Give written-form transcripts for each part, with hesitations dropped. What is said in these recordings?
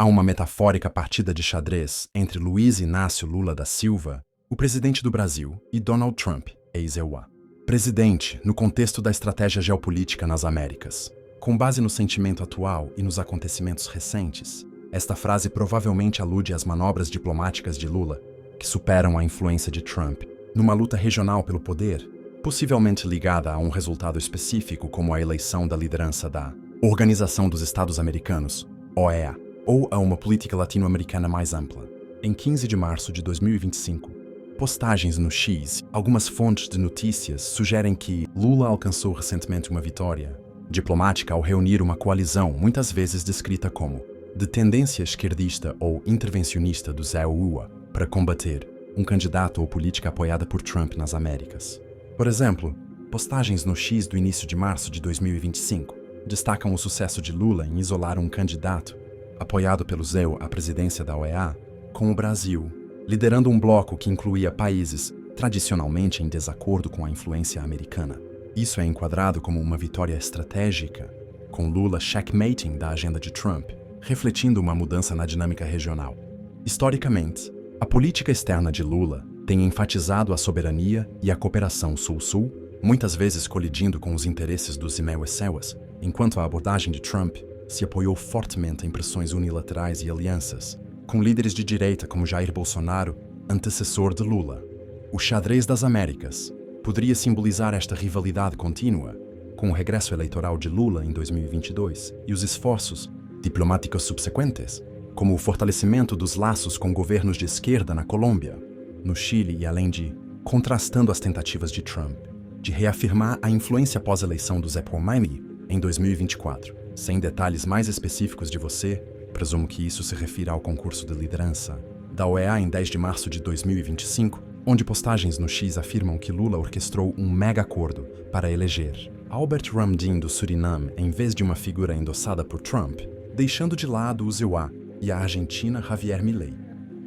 Há uma metafórica partida de xadrez entre Luiz Inácio Lula da Silva, o presidente do Brasil, e Donald Trump, ex-EUA. Presidente, no contexto da estratégia geopolítica nas Américas. Com base no sentimento atual e nos acontecimentos recentes, esta frase provavelmente alude às manobras diplomáticas de Lula, que superam a influência de Trump, numa luta regional pelo poder, possivelmente ligada a um resultado específico como a eleição da liderança da Organização dos Estados Americanos, OEA, ou a uma política latino-americana mais ampla. Em 15 de março de 2025, postagens no X, algumas fontes de notícias sugerem que Lula alcançou recentemente uma vitória diplomática ao reunir uma coalizão muitas vezes descrita como de tendência esquerdista ou intervencionista dos EUA para combater um candidato ou política apoiada por Trump nas Américas. Por exemplo, postagens no X do início de março de 2025 destacam o sucesso de Lula em isolar um candidato apoiado pelo EUA à presidência da OEA, com o Brasil liderando um bloco que incluía países tradicionalmente em desacordo com a influência americana. Isso é enquadrado como uma vitória estratégica, com Lula checkmating da agenda de Trump, refletindo uma mudança na dinâmica regional. Historicamente, a política externa de Lula tem enfatizado a soberania e a cooperação Sul-Sul, muitas vezes colidindo com os interesses dos Imauecewas, enquanto a abordagem de Trump se apoiou fortemente em pressões unilaterais e alianças, com líderes de direita como Jair Bolsonaro, antecessor de Lula. O xadrez das Américas poderia simbolizar esta rivalidade contínua, com o regresso eleitoral de Lula em 2022 e os esforços diplomáticos subsequentes, como o fortalecimento dos laços com governos de esquerda na Colômbia, no Chile e além de contrastando as tentativas de Trump de reafirmar a influência pós-eleição do Zé Pomaly em 2024. Sem detalhes mais específicos de você, presumo que isso se refira ao concurso de liderança da OEA em 10 de março de 2025, onde postagens no X afirmam que Lula orquestrou um mega acordo para eleger Albert Ramdin do Suriname em vez de uma figura endossada por Trump, deixando de lado o EUA e a Argentina Javier Milei.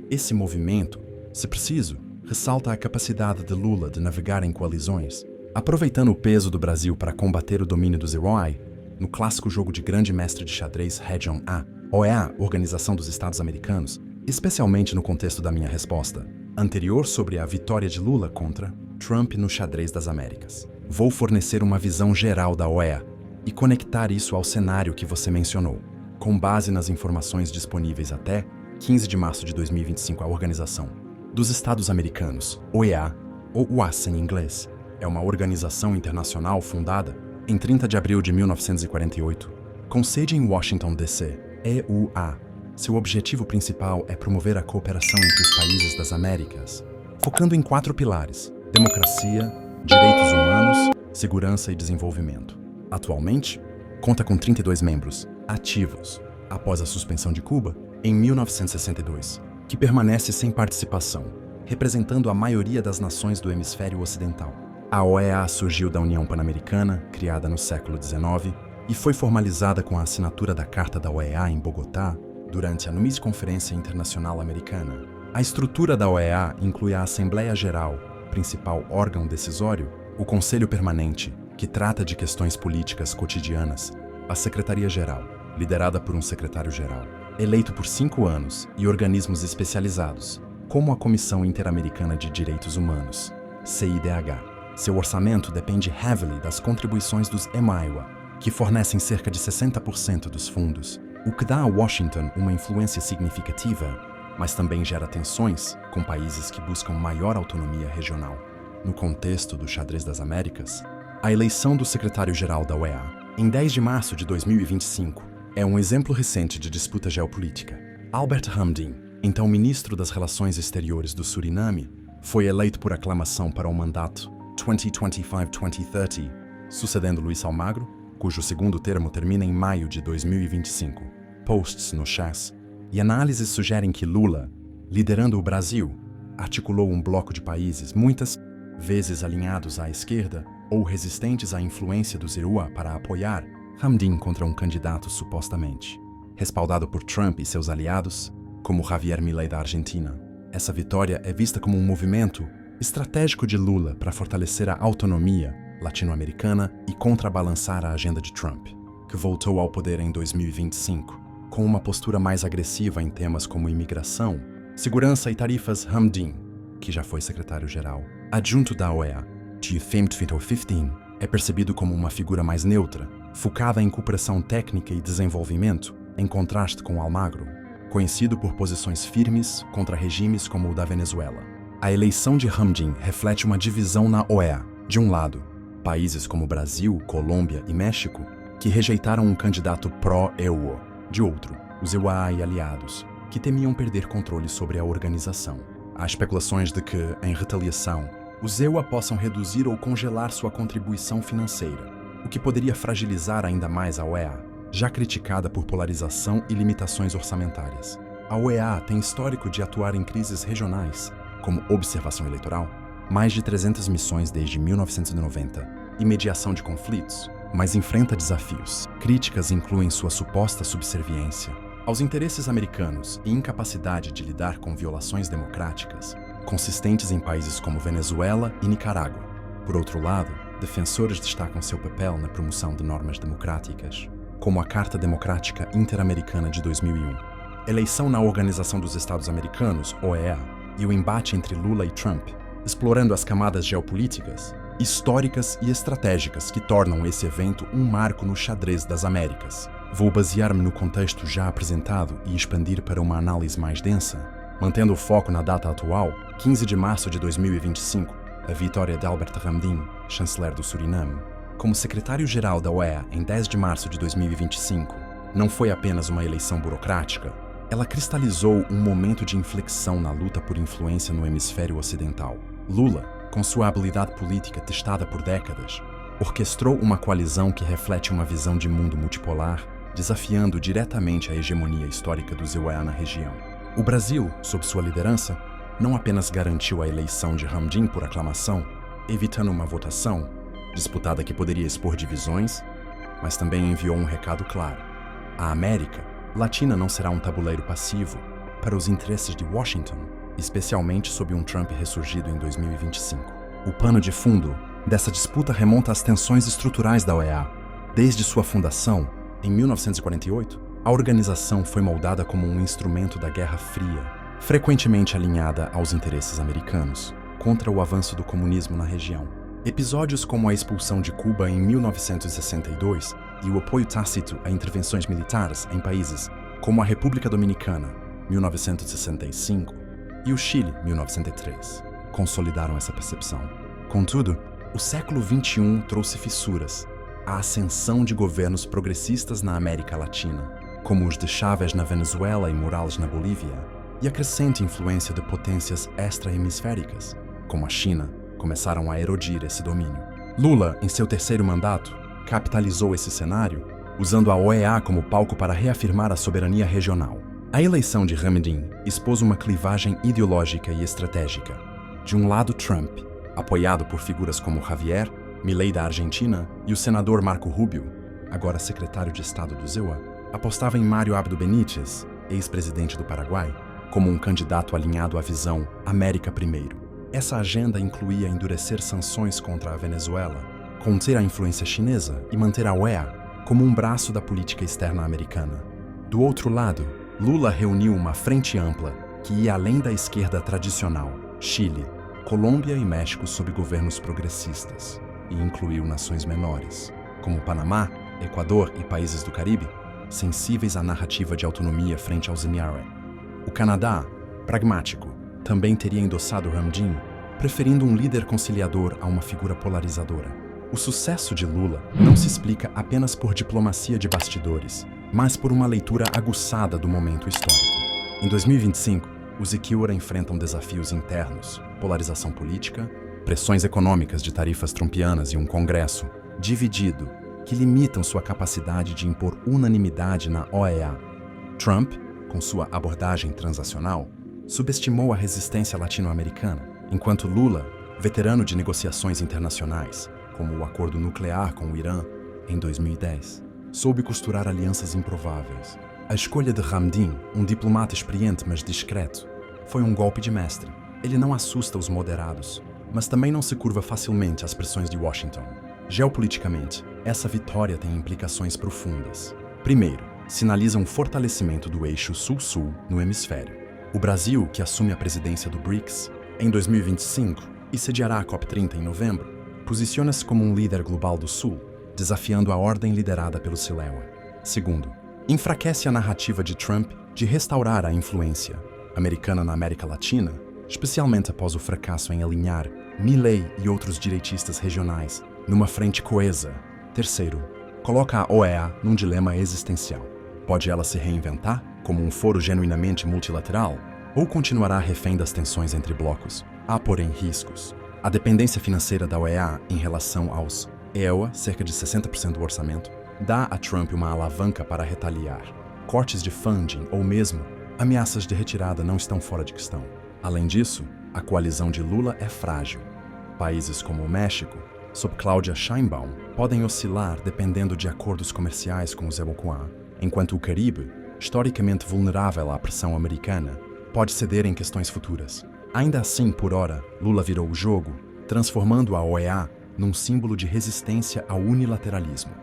Esse movimento, se preciso, ressalta a capacidade de Lula de navegar em coalizões, aproveitando o peso do Brasil para combater o domínio dos EUA no clássico jogo de grande mestre de xadrez Region A, OEA, Organização dos Estados Americanos, especialmente no contexto da minha resposta anterior sobre a vitória de Lula contra Trump no xadrez das Américas. Vou fornecer uma visão geral da OEA e conectar isso ao cenário que você mencionou. Com base nas informações disponíveis até 15 de março de 2025, a Organização dos Estados Americanos, OEA, ou UAS em inglês, é uma organização internacional fundada em 30 de abril de 1948, com sede em Washington, D.C., EUA. Seu objetivo principal é promover a cooperação entre os países das Américas, focando em 4 pilares: democracia, direitos humanos, segurança e desenvolvimento. Atualmente, conta com 32 membros ativos, após a suspensão de Cuba em 1962, que permanece sem participação, representando a maioria das nações do hemisfério ocidental. A OEA surgiu da União Pan-Americana, criada no século XIX, e foi formalizada com a assinatura da Carta da OEA em Bogotá durante a NUMIS Conferência Internacional Americana. A estrutura da OEA inclui a Assembleia Geral, principal órgão decisório, o Conselho Permanente, que trata de questões políticas cotidianas, a Secretaria-Geral, liderada por um secretário-geral, eleito por 5 anos, e organismos especializados, como a Comissão Interamericana de Direitos Humanos, CIDH. Seu orçamento depende heavily das contribuições dos EMAIWA, que fornecem cerca de 60% dos fundos, o que dá a Washington uma influência significativa, mas também gera tensões com países que buscam maior autonomia regional. No contexto do xadrez das Américas, a eleição do secretário-geral da OEA, em 10 de março de 2025, é um exemplo recente de disputa geopolítica. Albert Ramdin, então ministro das Relações Exteriores do Suriname, foi eleito por aclamação para o mandato 2025-2030, sucedendo Luiz Almagro, cujo segundo termo termina em maio de 2025. Posts no Chess e análises sugerem que Lula, liderando o Brasil, articulou um bloco de países muitas vezes alinhados à esquerda ou resistentes à influência dos EUA para apoiar Ramdin contra um candidato supostamente respaldado por Trump e seus aliados, como Javier Milei da Argentina. Essa vitória é vista como um movimento estratégico de Lula para fortalecer a autonomia latino-americana e contrabalançar a agenda de Trump, que voltou ao poder em 2025, com uma postura mais agressiva em temas como imigração, segurança e tarifas. Hamdin, que já foi secretário-geral adjunto da OEA, de 2015, é percebido como uma figura mais neutra, focada em cooperação técnica e desenvolvimento, em contraste com Almagro, conhecido por posições firmes contra regimes como o da Venezuela. A eleição de Hamdin reflete uma divisão na OEA. De um lado, países como Brasil, Colômbia e México, que rejeitaram um candidato pró-EUO. De outro, os EUA e aliados, que temiam perder controle sobre a organização. Há especulações de que, em retaliação, os EUA possam reduzir ou congelar sua contribuição financeira, o que poderia fragilizar ainda mais a OEA, já criticada por polarização e limitações orçamentárias. A OEA tem histórico de atuar em crises regionais, como observação eleitoral, mais de 300 missões desde 1990 e mediação de conflitos, mas enfrenta desafios. Críticas incluem sua suposta subserviência aos interesses americanos e incapacidade de lidar com violações democráticas, consistentes em países como Venezuela e Nicarágua. Por outro lado, defensores destacam seu papel na promoção de normas democráticas, como a Carta Democrática Interamericana de 2001. Eleição na Organização dos Estados Americanos, OEA, e o embate entre Lula e Trump, explorando as camadas geopolíticas, históricas e estratégicas que tornam esse evento um marco no xadrez das Américas. Vou basear-me no contexto já apresentado e expandir para uma análise mais densa, mantendo o foco na data atual, 15 de março de 2025, a vitória de Albert Hamdin, chanceler do Suriname, como secretário-geral da OEA em 10 de março de 2025, não foi apenas uma eleição burocrática, ela cristalizou um momento de inflexão na luta por influência no hemisfério ocidental. Lula, com sua habilidade política testada por décadas, orquestrou uma coalizão que reflete uma visão de mundo multipolar, desafiando diretamente a hegemonia histórica dos EUA na região. O Brasil, sob sua liderança, não apenas garantiu a eleição de Hamdin por aclamação, evitando uma votação disputada que poderia expor divisões, mas também enviou um recado claro. A América Latina não será um tabuleiro passivo para os interesses de Washington, especialmente sob um Trump ressurgido em 2025. O pano de fundo dessa disputa remonta às tensões estruturais da OEA. Desde sua fundação, em 1948, a organização foi moldada como um instrumento da Guerra Fria, frequentemente alinhada aos interesses americanos, contra o avanço do comunismo na região. Episódios como a expulsão de Cuba em 1962 e o apoio tácito a intervenções militares em países como a República Dominicana, 1965, e o Chile, 1903, consolidaram essa percepção. Contudo, o século XXI trouxe fissuras, a ascensão de governos progressistas na América Latina, como os de Chávez na Venezuela e Morales na Bolívia, e a crescente influência de potências extra-hemisféricas, como a China, começaram a erodir esse domínio. Lula, em seu terceiro mandato, capitalizou esse cenário, usando a OEA como palco para reafirmar a soberania regional. A eleição de Hamdin expôs uma clivagem ideológica e estratégica. De um lado, Trump, apoiado por figuras como Javier Milei da Argentina e o senador Marco Rubio, agora secretário de Estado do EUA, apostava em Mário Abdo Benítez, ex-presidente do Paraguai, como um candidato alinhado à visão América Primeiro. Essa agenda incluía endurecer sanções contra a Venezuela, conter a influência chinesa e manter a OEA como um braço da política externa americana. Do outro lado, Lula reuniu uma frente ampla que ia além da esquerda tradicional, Chile, Colômbia e México sob governos progressistas, e incluiu nações menores, como Panamá, Equador e países do Caribe, sensíveis à narrativa de autonomia frente aos Emiara. O Canadá, pragmático, também teria endossado Hamdin, preferindo um líder conciliador a uma figura polarizadora. O sucesso de Lula não se explica apenas por diplomacia de bastidores, mas por uma leitura aguçada do momento histórico. Em 2025, os Equilor enfrentam desafios internos, polarização política, pressões econômicas de tarifas trumpianas e um Congresso dividido que limitam sua capacidade de impor unanimidade na OEA. Trump, com sua abordagem transacional, subestimou a resistência latino-americana, enquanto Lula, veterano de negociações internacionais, como o acordo nuclear com o Irã em 2010, soube costurar alianças improváveis. A escolha de Hamdin, um diplomata experiente mas discreto, foi um golpe de mestre. Ele não assusta os moderados, mas também não se curva facilmente às pressões de Washington. Geopoliticamente, essa vitória tem implicações profundas. Primeiro, sinalizam um fortalecimento do eixo Sul-Sul no hemisfério. O Brasil, que assume a presidência do BRICS em 2025 e sediará a COP30 em novembro, posiciona-se como um líder global do Sul, desafiando a ordem liderada pelo CILEUA. Segundo, enfraquece a narrativa de Trump de restaurar a influência americana na América Latina, especialmente após o fracasso em alinhar Milei e outros direitistas regionais numa frente coesa. Terceiro, coloca a OEA num dilema existencial. Pode ela se reinventar como um foro genuinamente multilateral ou continuará refém das tensões entre blocos? Há, porém, riscos. A dependência financeira da OEA em relação aos EUA, cerca de 60% do orçamento, dá a Trump uma alavanca para retaliar. Cortes de funding ou mesmo ameaças de retirada não estão fora de questão. Além disso, a coalizão de Lula é frágil. Países como o México, sob Claudia Sheinbaum, podem oscilar dependendo de acordos comerciais com o Zebocoan, enquanto o Caribe, historicamente vulnerável à pressão americana, pode ceder em questões futuras. Ainda assim, por ora, Lula virou o jogo, transformando a OEA num símbolo de resistência ao unilateralismo.